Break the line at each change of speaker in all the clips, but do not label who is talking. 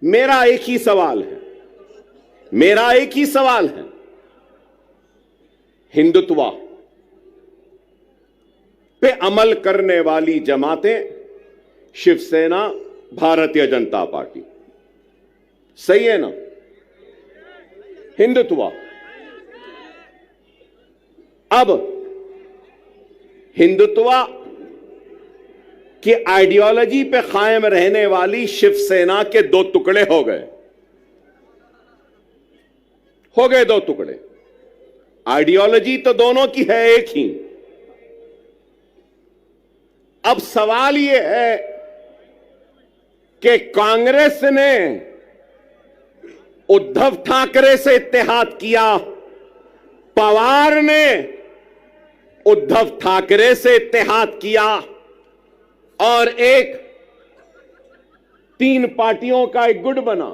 मेरा एक ही सवाल है, मेरा एक ही सवाल है। हिंदुत्व पे अमल करने वाली जमातें शिवसेना, भारतीय जनता पार्टी, सही है ना? हिंदुत्व। अब हिंदुत्व की आइडियोलॉजी पे कायम रहने वाली शिवसेना के दो टुकड़े हो गए दो टुकड़े। आइडियोलॉजी तो दोनों की है एक ही। अब सवाल यह है कि कांग्रेस ने उद्धव ठाकरे से इत्तेहाद किया, पवार ने उद्धव ठाकरे से इत्तेहाद किया और एक तीन पार्टियों का एक गुट बना।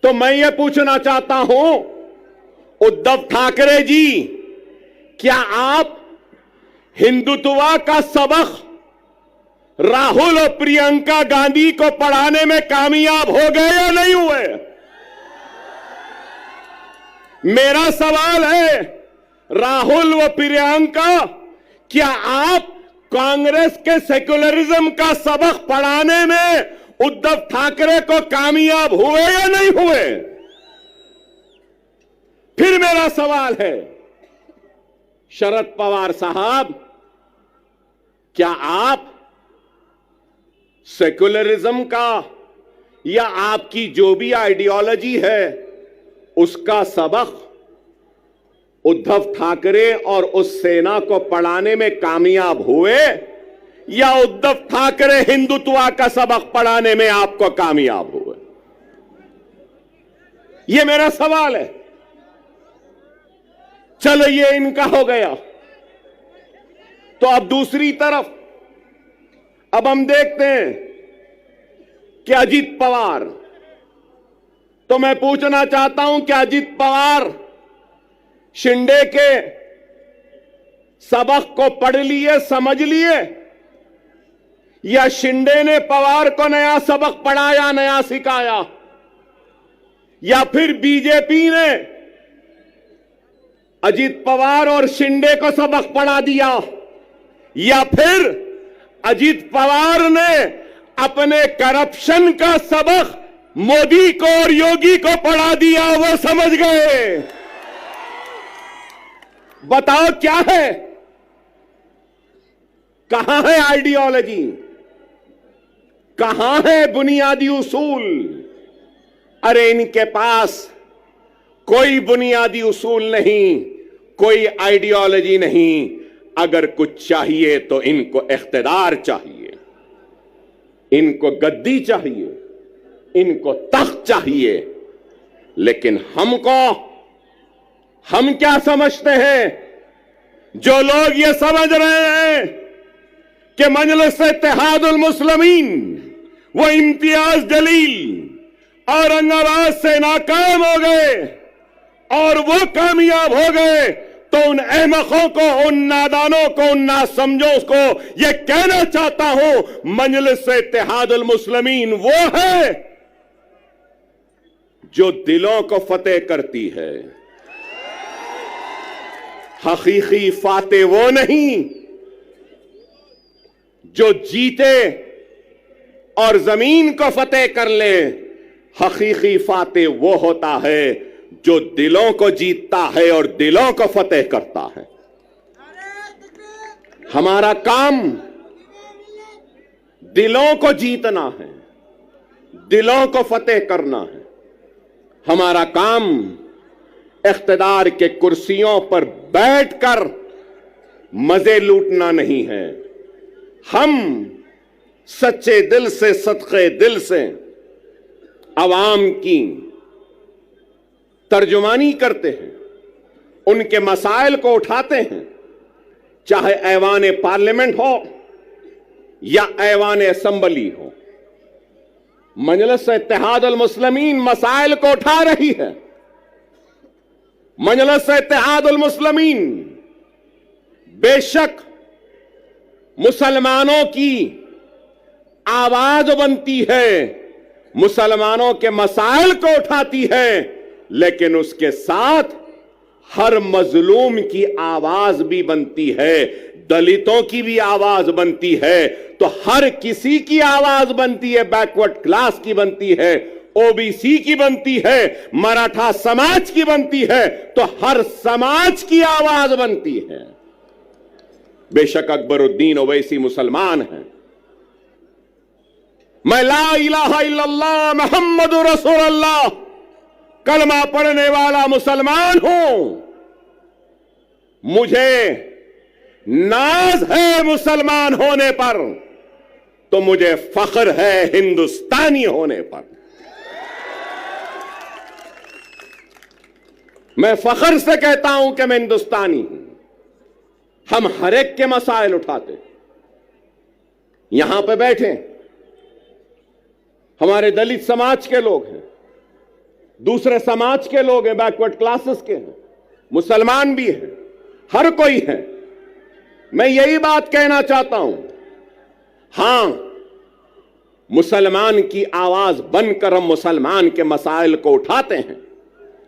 तो मैं ये पूछना चाहता हूं, उद्धव ठाकरे जी, क्या आप हिंदुत्व का सबक राहुल और प्रियंका गांधी को पढ़ाने में कामयाब हो गए या नहीं हुए? मेरा सवाल है, राहुल व प्रियंका, क्या आप कांग्रेस के सेक्युलरिज्म का सबक पढ़ाने में उद्धव ठाकरे को कामयाब हुए या नहीं हुए? फिर मेरा सवाल है, शरद पवार साहब, क्या आप सेक्युलरिज्म का या आपकी जो भी आइडियोलॉजी है उसका सबक उद्धव ठाकरे और उस सेना को पढ़ाने में कामयाब हुए, या उद्धव ठाकरे हिंदुत्व का सबक पढ़ाने में आपको कामयाब हुए? यह मेरा सवाल है। चलो ये इनका हो गया। तो अब दूसरी तरफ अब हम देखते हैं कि अजीत पवार, तो मैं पूछना चाहता हूं कि अजीत पवार शिंदे के सबक को पढ़ लिए, समझ लिए, या शिंदे ने पवार को नया सबक पढ़ाया, नया सिखाया, या फिर बीजेपी ने अजीत पवार और शिंदे को सबक पढ़ा दिया, या फिर अजीत पवार ने अपने करप्शन का सबक मोदी को और योगी को पढ़ा दिया, वो समझ गए? बताओ क्या है? कहां है आइडियोलॉजी? कहां है बुनियादी उसूल? अरे इनके पास कोई बुनियादी उसूल नहीं, कोई आइडियोलॉजी नहीं। अगर कुछ चाहिए तो इनको इख्तिदार चाहिए, इनको गद्दी चाहिए, इनको तख्त चाहिए। लेकिन हम क्या समझते हैं? जो लोग ये समझ रहे हैं कि मजलिस इत्तेहादुल मुस्लिमीन वो इम्तियाज जलील औरंगाबाद से नाकाम हो गए और वो कामयाब हो गए, तो उन अहमकों को, उन नादानों को, उन नासमझों को ये कहना चाहता हूं, मजलिस इत्तेहादुल मुस्लिमीन वो है जो दिलों को फतेह करती है। हकीकी फातेह वो नहीं जो जीते और जमीन को फतेह कर ले। हकीकी फातेह वो होता है जो दिलों को जीतता है और दिलों को फतेह करता है। हमारा काम दिलों को जीतना है, दिलों को फतेह करना है। हमारा काम इख्तिदार के कुर्सियों पर बैठकर मजे लूटना नहीं है। हम सच्चे दिल से, सदके दिल से अवाम की तर्जुमानी करते हैं, उनके मसाइल को उठाते हैं, चाहे ऐवान पार्लियामेंट हो या ऐवान असेंबली हो। मजलिस इत्तेहादुल मुस्लिमीन मसाइल को उठा रही है। मजलिस इत्तेहादुल मुस्लिमीन बेशक मुसलमानों की आवाज बनती है, मुसलमानों के मसाइल को उठाती है, लेकिन उसके साथ हर मजलूम की आवाज भी बनती है, दलितों की भी आवाज बनती है, तो हर किसी की आवाज बनती है, बैकवर्ड क्लास की बनती है, ओबीसी की बनती है, मराठा समाज की बनती है, तो हर समाज की आवाज बनती है। बेशक अकबरुद्दीन ओवैसी मुसलमान है, मैं ला इलाहा इल्लल्लाह मुहम्मदुर रसूलुल्लाह कलमा पढ़ने वाला मुसलमान हूं। मुझे नाज है मुसलमान होने पर, तो मुझे फख्र है हिंदुस्तानी होने पर। मैं फख्र से कहता हूं कि मैं हिंदुस्तानी हूं। हम हर एक के मसाइल उठाते, यहां पे बैठे हमारे दलित समाज के लोग हैं, दूसरे समाज के लोग हैं, बैकवर्ड क्लासेस के हैं, मुसलमान भी हैं, हर कोई है। मैं यही बात कहना चाहता हूं, हां मुसलमान की आवाज बनकर हम मुसलमान के मसाइल को उठाते हैं।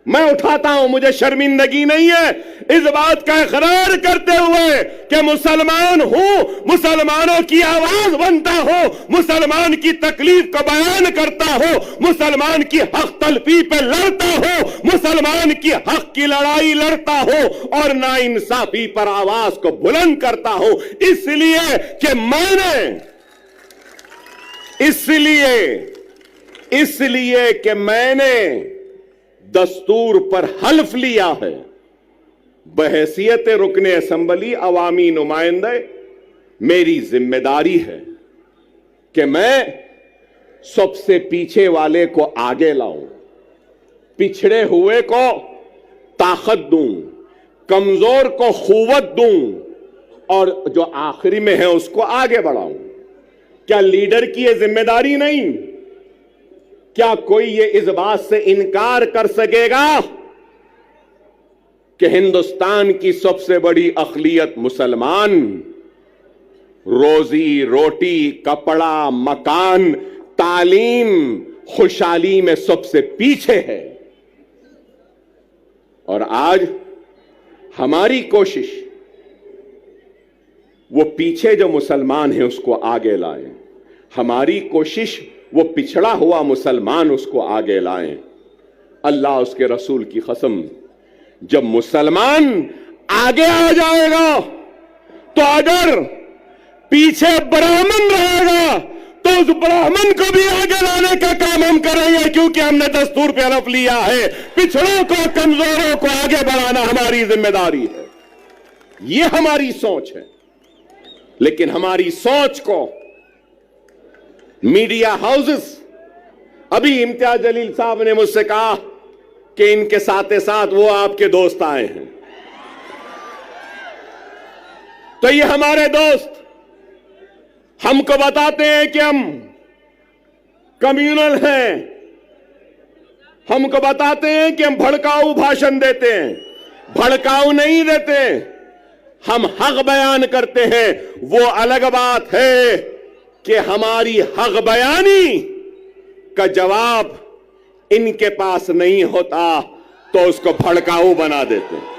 मैं उठाता हूं, मुझे शर्मिंदगी नहीं है इस बात का इकरार करते हुए कि मुसलमान हूं, मुसलमानों की आवाज बनता हो, मुसलमान की तकलीफ को बयान करता हो, मुसलमान की हक तलफी पे लड़ता हो, मुसलमान की हक की लड़ाई लड़ता हो और नाइंसाफी पर आवाज को बुलंद करता हो। इसलिए कि मैंने दस्तूर पर हल्फ लिया है, बहैसियत रुकने असेंबली अवामी नुमाइंदे मेरी जिम्मेदारी है कि मैं सबसे पीछे वाले को आगे लाऊं, पिछड़े हुए को ताकत दूं, कमजोर को खुवत दूं और जो आखिरी में है उसको आगे बढ़ाऊं। क्या लीडर की यह जिम्मेदारी नहीं? क्या कोई ये इस बात से इनकार कर सकेगा कि हिंदुस्तान की सबसे बड़ी अक़लियत मुसलमान रोजी रोटी, कपड़ा, मकान, तालीम, खुशहाली में सबसे पीछे है? और आज हमारी कोशिश वो पीछे जो मुसलमान है उसको आगे लाएं, हमारी कोशिश वो पिछड़ा हुआ मुसलमान उसको आगे लाएं। अल्लाह उसके रसूल की कसम, जब मुसलमान आगे आ जाएगा तो अगर पीछे ब्राह्मण रहेगा तो उस ब्राह्मण को भी आगे लाने का काम हम करेंगे, क्योंकि हमने दस्तूर पे हलफ लिया है पिछड़ों को, कमजोरों को आगे बढ़ाना हमारी जिम्मेदारी है। ये हमारी सोच है। लेकिन हमारी सोच को मीडिया हाउसेस, अभी इम्तियाज जलील साहब ने मुझसे कहा कि इनके साथ साथ वो आपके दोस्त आए हैं, तो ये हमारे दोस्त हमको बताते हैं कि हम कम्युनल हैं, हमको बताते हैं कि हम भड़काऊ भाषण देते हैं। भड़काऊ नहीं देते, हम हक बयान करते हैं। वो अलग बात है कि हमारी हक बयानी का जवाब इनके पास नहीं होता तो उसको भड़काऊ बना देते हैं।